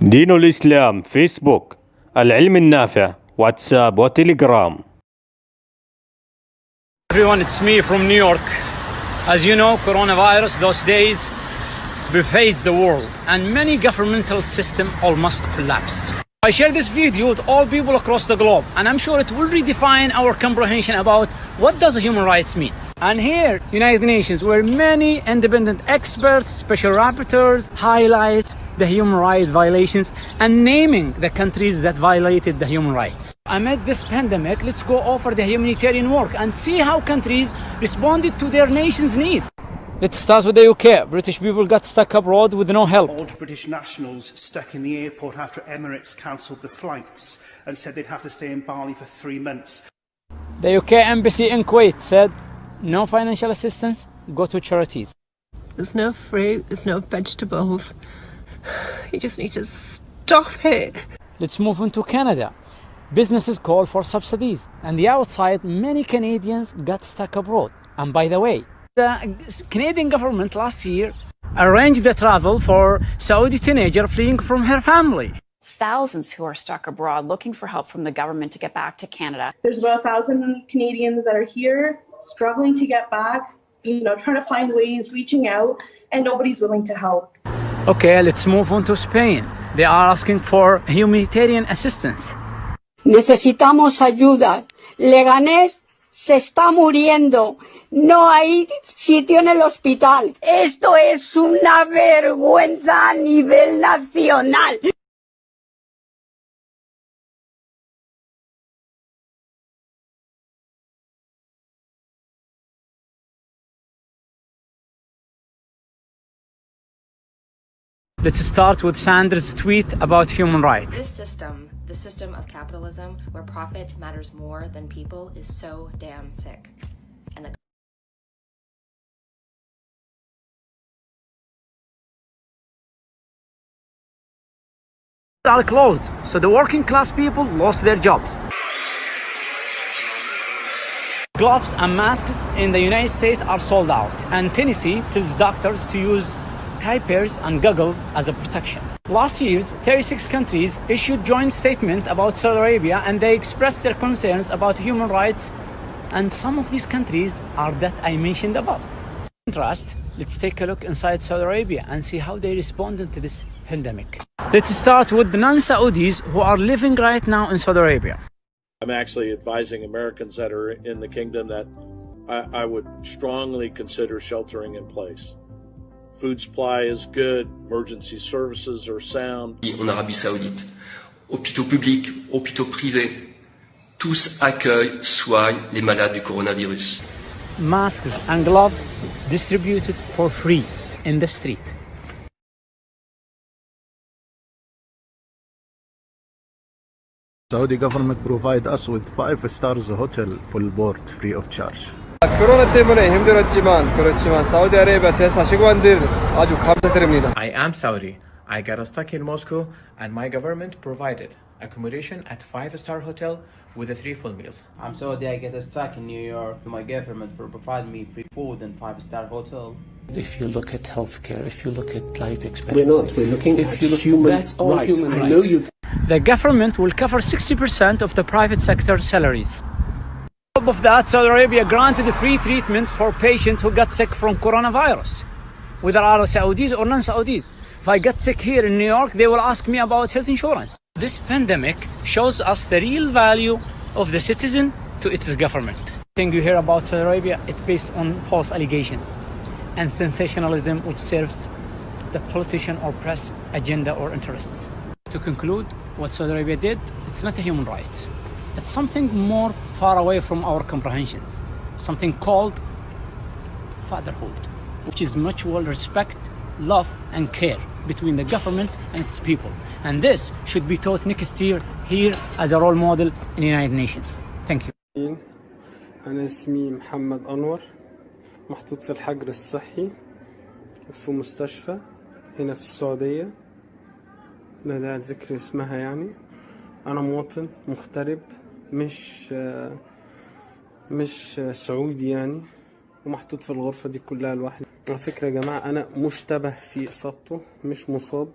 دين الإسلام فيسبوك، العلم النافع واتساب وتليجرام. Everyone, it's me from New York. As you know, coronavirus those days pervades the world and many governmental systems almost collapse. I share this video with all people across the globe and I'm sure it will redefine our comprehension about what does human rights mean. And here, United Nations, where many independent experts, special rapporteurs highlight the human rights violations and naming the countries that violated the human rights. Amid this pandemic, let's go over the humanitarian work and see how countries responded to their nation's need. Let's start with the UK. British people got stuck abroad with no help. Old British nationals stuck in the airport after Emirates cancelled the flights and said they'd have to stay in Bali for 3 months. The UK embassy in Kuwait said, no financial assistance, go to charities. There's no fruit, there's no vegetables. You just need to stop it. Let's move into Canada. Businesses call for subsidies, and the outside, many Canadians got stuck abroad. And by the way, the Canadian government last year arranged the travel for Saudi teenager fleeing from her family. Thousands who are stuck abroad looking for help from the government to get back to Canada. There's about 1,000 Canadians that are here struggling to get back, trying to find ways, reaching out, and nobody's willing to help. Okay, let's move on to Spain. They are asking for humanitarian assistance. Necesitamos ayuda. Leganés se está muriendo. No hay sitio en el hospital. Esto es una vergüenza a nivel nacional. Let's start with Sandra's tweet about human rights. The system of capitalism where profit matters more than people is so damn sick. And are closed, so the working class people lost their jobs. Gloves and masks in the United States are sold out, and Tennessee tells doctors to use diapers and goggles as a protection. Last year, 36 countries issued joint statement about Saudi Arabia and they expressed their concerns about human rights, and some of these countries are that I mentioned above. In contrast, let's take a look inside Saudi Arabia and see how they responded to this pandemic. Let's start with the non-Saudis who are living right now in Saudi Arabia. I'm actually advising Americans that are in the kingdom that I would strongly consider sheltering in place. Food supply is good, emergency services are sound. En Arabie Saoudite, hôpitaux publics, hôpitaux privés, tous accueillent, soignent les malades du coronavirus. Masks and gloves distributed for free in the street. Saudi government provide us with 5 stars hotel full board free of charge. 코로나 때문에 힘들었지만 그렇지만 사우디아라비아 대사관들 아주 감사드립니다. I am Saudi. I got stuck in Moscow and my government provided accommodation at 5-star hotel with 3 full meals. I'm Saudi. I get stuck in New York. My government for providing me free food and 5-star hotel. If you look at healthcare, if you look at life expectancy, we're looking at human that's all rights. Human I rights. know you. The government will cover 60% of the private sector salaries. On top of that, Saudi Arabia granted free treatment for patients who got sick from coronavirus, whether are Saudis or non-Saudis. If I get sick here in New York, they will ask me about health insurance. This pandemic shows us the real value of the citizen to its government. Thing you hear about Saudi Arabia, it's based on false allegations and sensationalism which serves the politician or press agenda or interests. To conclude, what Saudi Arabia did, it's not a human right. It's something more far away from our comprehensions, something called fatherhood, which is mutual respect, love and care between the government and its people. And this should be taught next year here as a role model in the United Nations. Thank you. أنا اسمي محمد أنور محطوط في الحجر الصحي في مستشفى هنا في السعودية لا داعي لذكر اسمها يعني. أنا مواطن مغترب مش سعودي يعني ومحطوط في الغرفة دي كلها لوحدي. على فكرة يا جماعة أنا مشتبه في إصابته مش مصاب.